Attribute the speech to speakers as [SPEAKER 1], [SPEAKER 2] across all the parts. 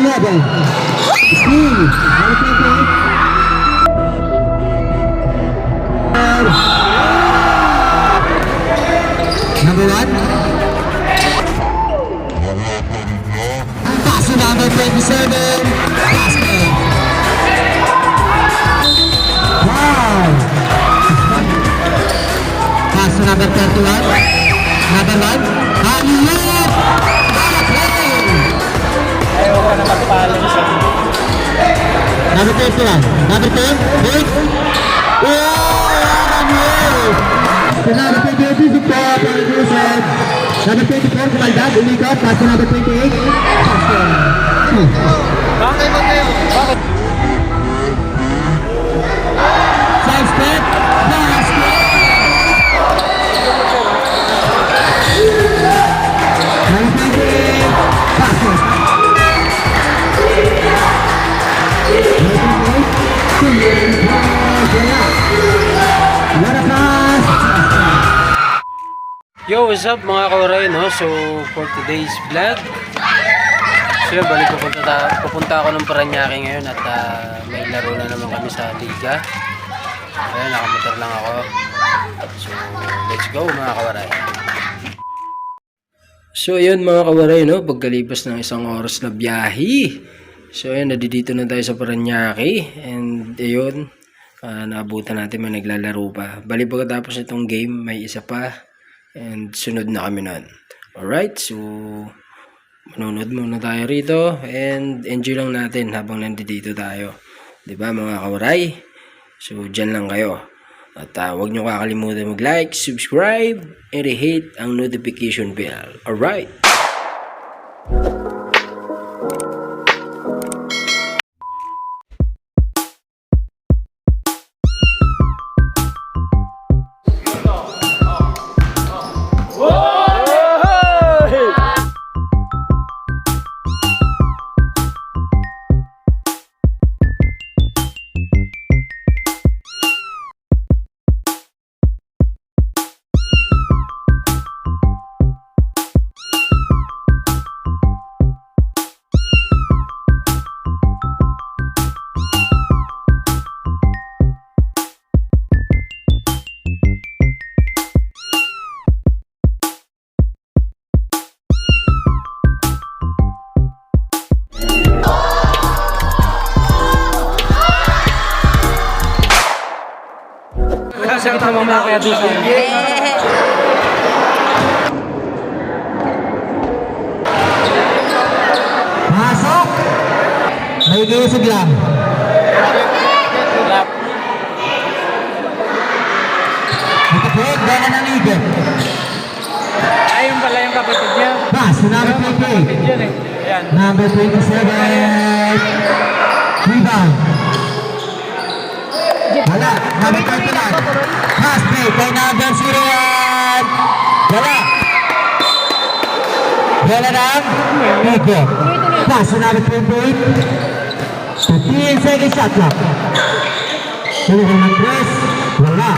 [SPEAKER 1] 11. Steve. Number 1. Pass to number 27. Basket. Wow. Pass to number 31. Number 1. Halilip.
[SPEAKER 2] Ayaw ka na magpalo sa
[SPEAKER 1] Number 31. Number 10. Big. Number 28 is the top. Number 24, Kumaldad, umikot. Pass to number 28.
[SPEAKER 2] Bakit ba kayo? Bakit?
[SPEAKER 1] Side step. Basket. Number 28. Basket.
[SPEAKER 2] Yo, what's up mga kauray, no? So, for today's vlog, so yun, balik pupunta ako ng Paranaque ngayon at may laro na naman kami sa Liga. Ayan, nakamotor lang ako. So, let's go mga kauray. So, yun mga kauray, no? Pagkalipas ng isang oras na biyahe. So, ayan, nadidito na tayo sa Paranaque. And, ayun, naabutan natin may naglalaro pa. Bali pagkatapos itong game, may isa pa. And sunod na kami nun. Alright, so manonood muna tayo rito and enjoy lang natin habang nandito tayo. Diba mga kauray? So dyan lang kayo. At huwag nyo kakalimutan mag-like, subscribe, and hit ang notification bell. Alright? Sakit na mamaya kaya doon sa
[SPEAKER 1] Pasok! May gisig lang. Nakapit, gana ng igit.
[SPEAKER 2] ayun pala yung kapatid niya.
[SPEAKER 1] Pass to number 28.
[SPEAKER 2] Yan eh. Ayan.
[SPEAKER 1] Number 27. Rebound. Wala. Number 29. Pass play kay number 01. Wala. Wala lang. Ego. Pass to number 28. 15 second shot clock. Tulungan ng press. Wala.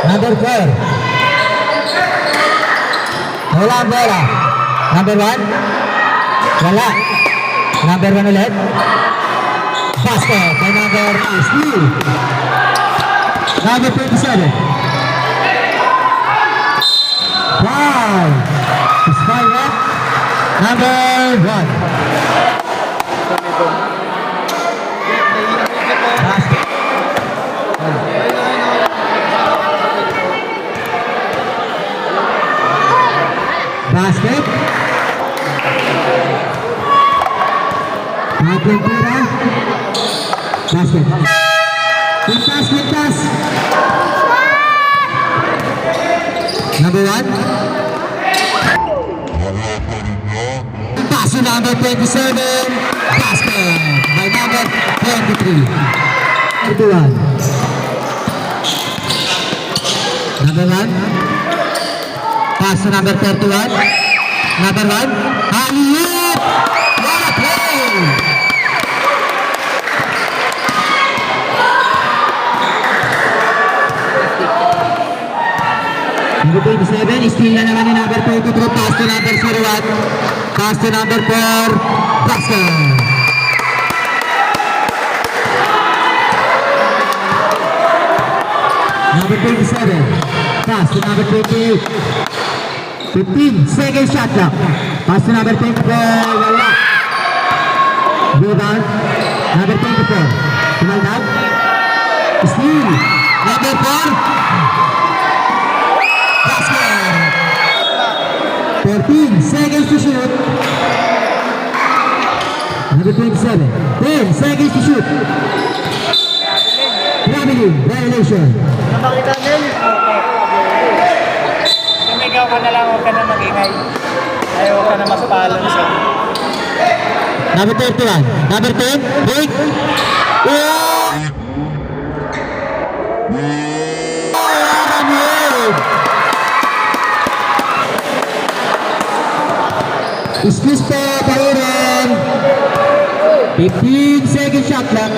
[SPEAKER 1] Number 4. Wala ang bola. Number 1. Wala. Number 1 ulit. Basket by number 2. Steve. Number 27. Wow. Spy up. Number 1. Basket. Basket. Pera. Basket. Pintas. Number 1. Pass to number 27. Basket by number 23. 31. Number 1. Pass to number 31. Number 1. Halilip. What a play! Number 27, steal na naman ni number 22, pass to number 01. Pass to number 4, basket. Number 27, pass to number 28. 15 second shot clock. Pass to number 24, wala. Rebound, number 24. Tumaldag. Steal, number 4. Basket. 14 seconds to shoot. Number 27, 10 seconds to shoot. Traveling, violation.
[SPEAKER 3] Nakakita din. Sumigaw ka na lang, huwag ka na magingay. Ay, huwag ka na mas balance.
[SPEAKER 1] Number 31, number 10, break. Oh! Excuse po, Pauron. 15 second shot lang.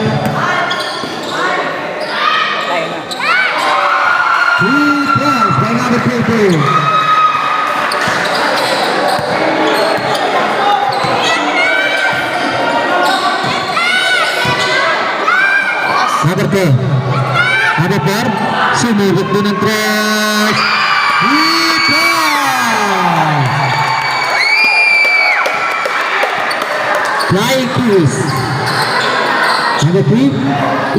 [SPEAKER 1] 3 points by number 22. Number 10. Number 4. Sumubok din ng tres. 3 points. Flying kiss. Number 3.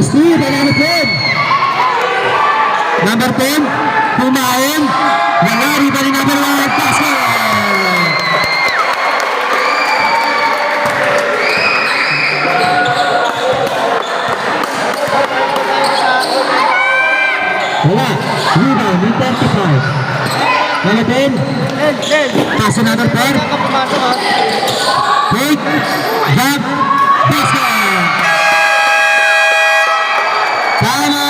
[SPEAKER 1] Steal by number 10. Number 10, kumain. Nangyari pa rin number 1, basket! Wala. Rebound, with 35. Number 10, pass to number 4. Take, back, basket! Tama!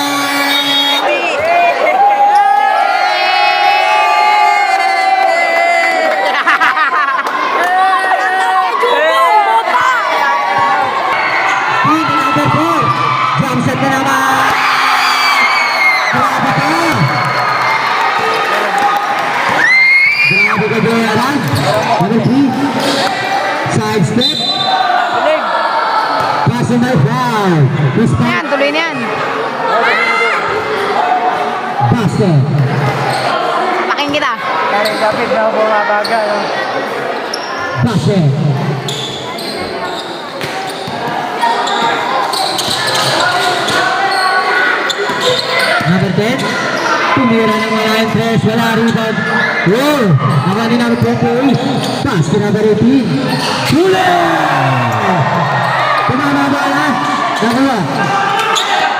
[SPEAKER 1] Number 3, side step, passing by 5,
[SPEAKER 4] Yan, tuloy na yan.
[SPEAKER 1] basket.
[SPEAKER 4] Paking kita.
[SPEAKER 3] Kaya David na bumabaga.
[SPEAKER 1] Basket. Number 10, tumira ng mga entres, wala rebound. Oh, naman ni number 28, pass to number 18. Huli! Tumama ba na? Nakuha.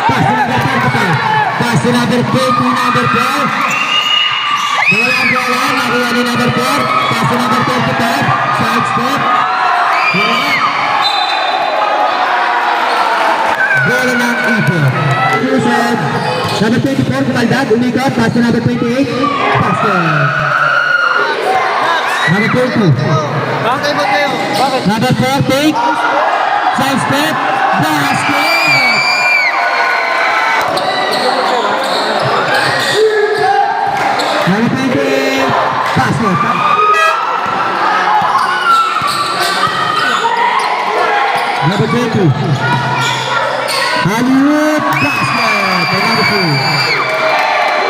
[SPEAKER 1] Pass to number 35. Pass to number 20, number 4. Nawalang bola, nakuha ni number 4. Pass to number 35. Side step. Wala. Bola ng ito. Usad. Number 24, kumaldad, umikot. Pass to number 28. Basket. Number 20.
[SPEAKER 3] Bakit ba kayo? Bakit?
[SPEAKER 1] Number 4, take. Side step. Basket. Number 20. Basket. Number 20. Hollywood. Basket. And number 2.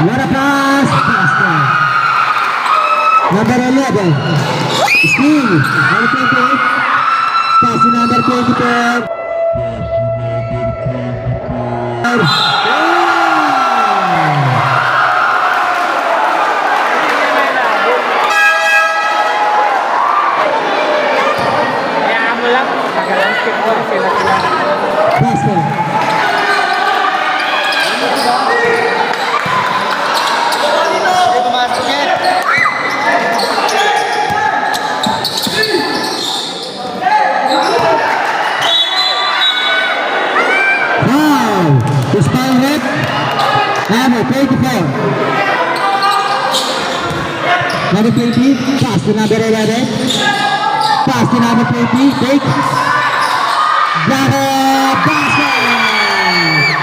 [SPEAKER 1] What a pass! Basket. Number 11. Steve. Number 28. Pass to number 24.
[SPEAKER 3] Kaya mo lang. Nag-basketball sila.
[SPEAKER 1] Basket.
[SPEAKER 3] Pumasok yan.
[SPEAKER 1] Wow! This foul hit. Number 24. Number 20. Pass to number 11. Pass to number 20. Take. Jacob basket.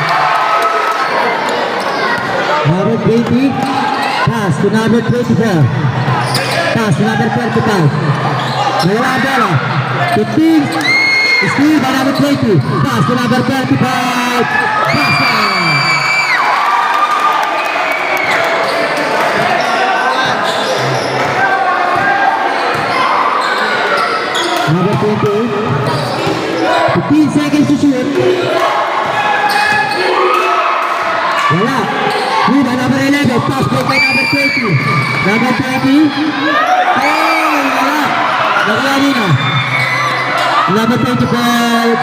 [SPEAKER 1] Number 20. Pass to number 24. Pass to number 35. Nawala ang bola. 15. Steal by number 20. Pass to number 35. Basket. Number 28. 15 seconds to shoot. Wala. Rebound number 11. Pass break by number 20. Number 20. Oh, wala. Nakuha nila. Number 24.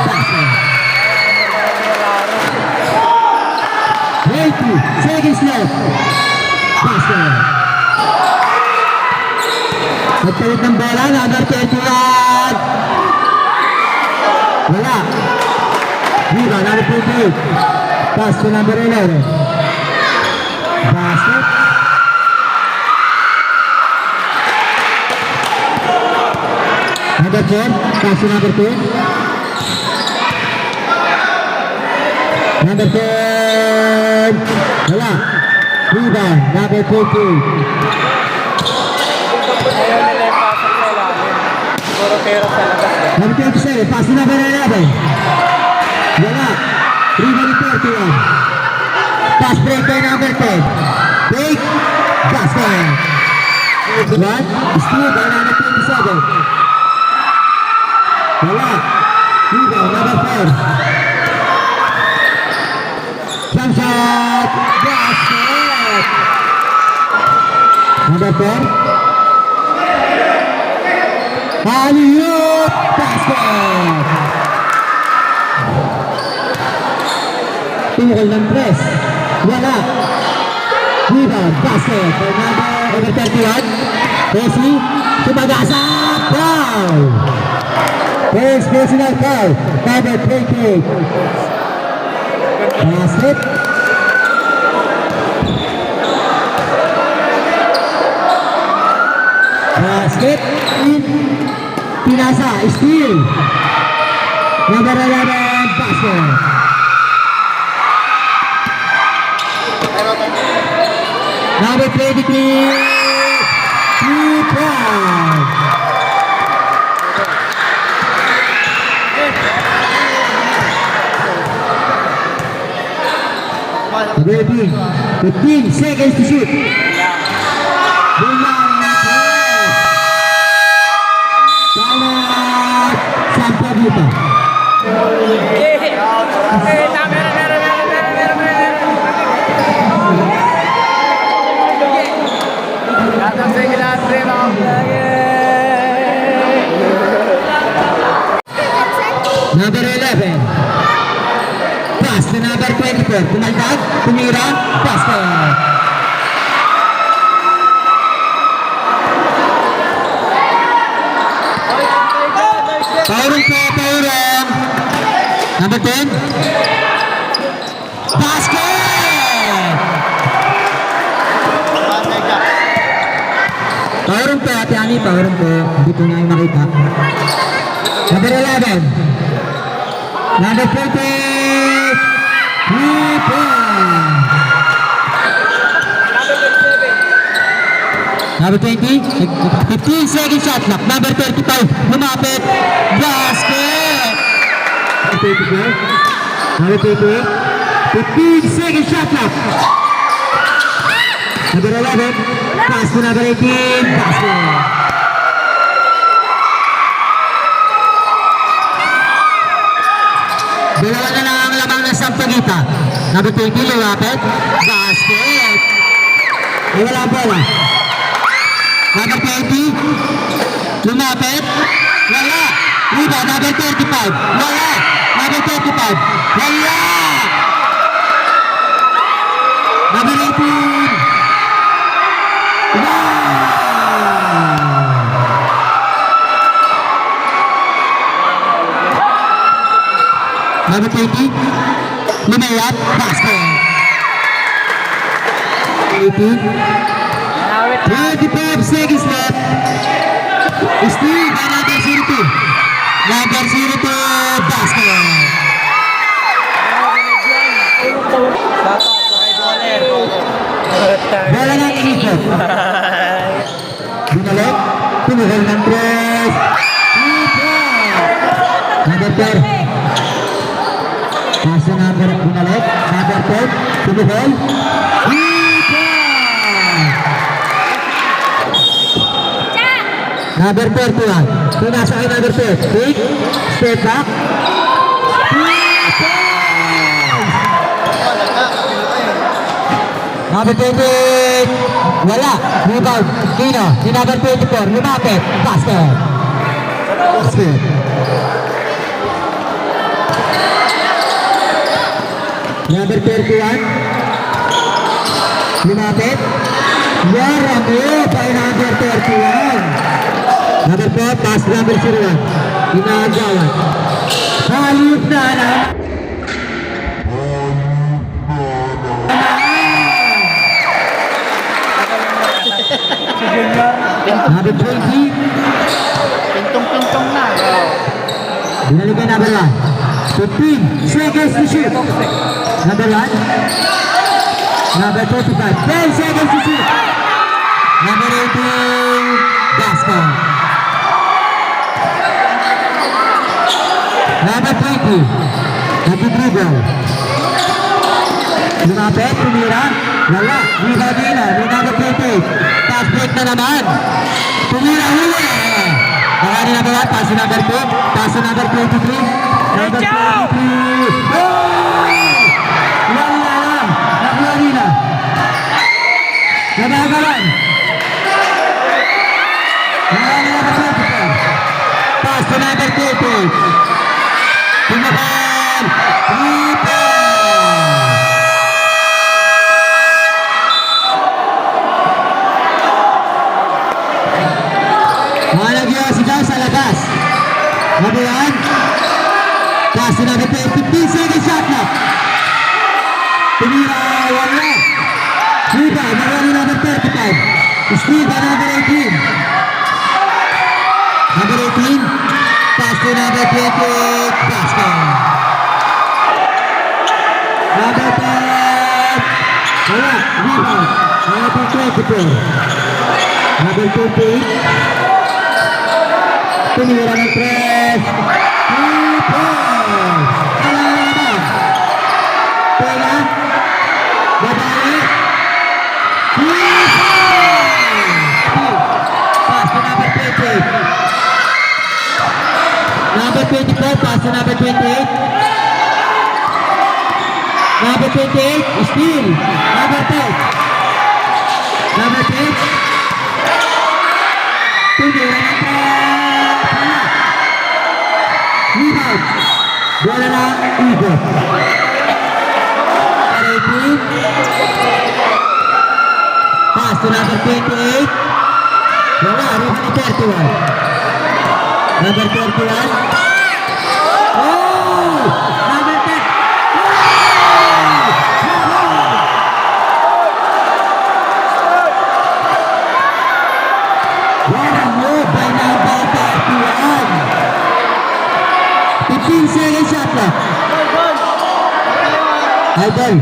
[SPEAKER 1] Basket. 20 seconds left. Basket. Nagpalit ng bola, number 31. Wala. Rebound, number 28. Pass to number 11. Basket. Number 10. Pass to number 10. Number 10. Wala. Rebound, number 14.
[SPEAKER 3] Ayaw nila yung pasok sa ilalim. Puro pero sa labas.
[SPEAKER 1] Number 27, pass to number 11. Wala. Rebound 31. Pass break by number 10. Break. Basket. What? Steal by number 27. Wala. Rebound number 4. Jump shot. Basket. Number 4. Alley-oop basket! Tumukol ng press. Wala. Rebound basket. Number 31. Wesley. Sumagasa. Foul. First personal foul. Number 28. Basket. Basket. Pinasa, steal. Number 11, basket. Number 23, 2-point. Number 15 seconds to shoot. Dito. Number 11. Pass to number 24. Pumaldag, tumira, basket. Powerang po, powerang. Number 10. Basket! Powerang po, Ate Ani, powerang po. Hindi po namin makita. Number 11. Number 30. 3-point. Number 20, 15 second shot clock. Number 35, lumapit. Basket! Number 34, number 38, 15 second shot clock. Number 11, pass to number 18, basket. Dalawa na lang ang lamang ng sampagita. Number 20, lumapit. Basket! Ay, wala ang bola. Number 20, lumapit, wala. Rebound, number 35, wala. Number 35, wala. Number 18, wow. Number 20, lumayap, basket. 18, 25 seconds left. Steal by number 02. Pass na number, bumalik. Number 10, tumihol. Number 41. Pinasa kay number 10. Big. Step back. Number 28. Wala. Rebound. Kino. Si number 24. Lumapit. Basket. Basket. Number 31. Lumapit. Yaramo by number 31. Number 4, pass number 01. Ginagawan. Halip na na.
[SPEAKER 3] Si Junior,
[SPEAKER 1] Number 20.
[SPEAKER 3] pintong-pintong na.
[SPEAKER 1] Binalikan number 1. 15 seconds to shoot. Number 1. Number 25. 10 seconds to shoot. Number 18. Basket. Number 20. Nag-dribble. Lumapit, tumira. Wala. Rebound nila. Number 28. Pass break na naman. Tumira, huli. Nakani number 1. Pass to number 2. Pass to number 23. Number 23. Oh! Wala lang. Nakuha nila. Nagagalan. Nakani number 24. Pass to number 28. Tumakan. Rebound. Sigaw sa labas. Number 1. Pass to number 10. 15 seconds shot clock. Tumira. Wala. Rebound. Nawala number 35. Steal by number 18. Number 18. Pass to number 28. Basket. Number 10. Wala. Rebound. Number 24. Number 28. Tumira ng 3. Rebound. Wala naman. Pela. Babae. Rebound. Pass to number 28. Number 24, pass to number 28. Number 28, steal. Number 10. Number 10. Tumira ng 3. Rebound. Bola na Igot. 18. Pass to number 28. Wala, rebound ni 31. Number 31. Oh! Number 10. What a move by number 31. 15 seconds shot clock. Idol.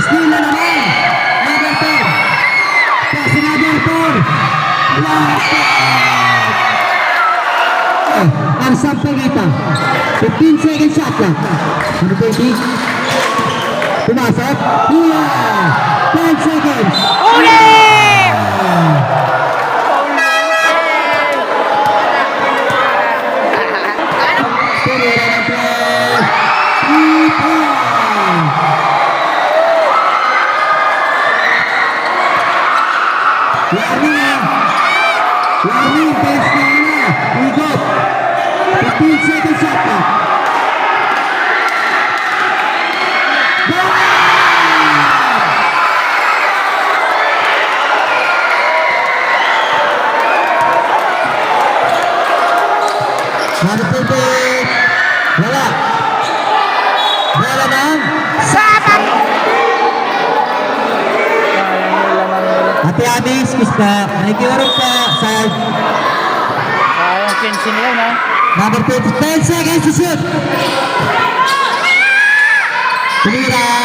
[SPEAKER 1] Steal na naman. Number 10. Pass number 4. Ang sampagita. 15 seconds shot clock. Number 20. Pumasok. Hula. 10 seconds. Tumira ng 3. Rebound. Warning, best na na. Igot. 15 seconds shot clock. Manipulate. Wala. Bola ng Sabang. Ate Amis, kiss pa. Nakikiwarong pa. Side.
[SPEAKER 3] Sayang 15 nila na.
[SPEAKER 1] Number 10 seconds to shoot. Tumira.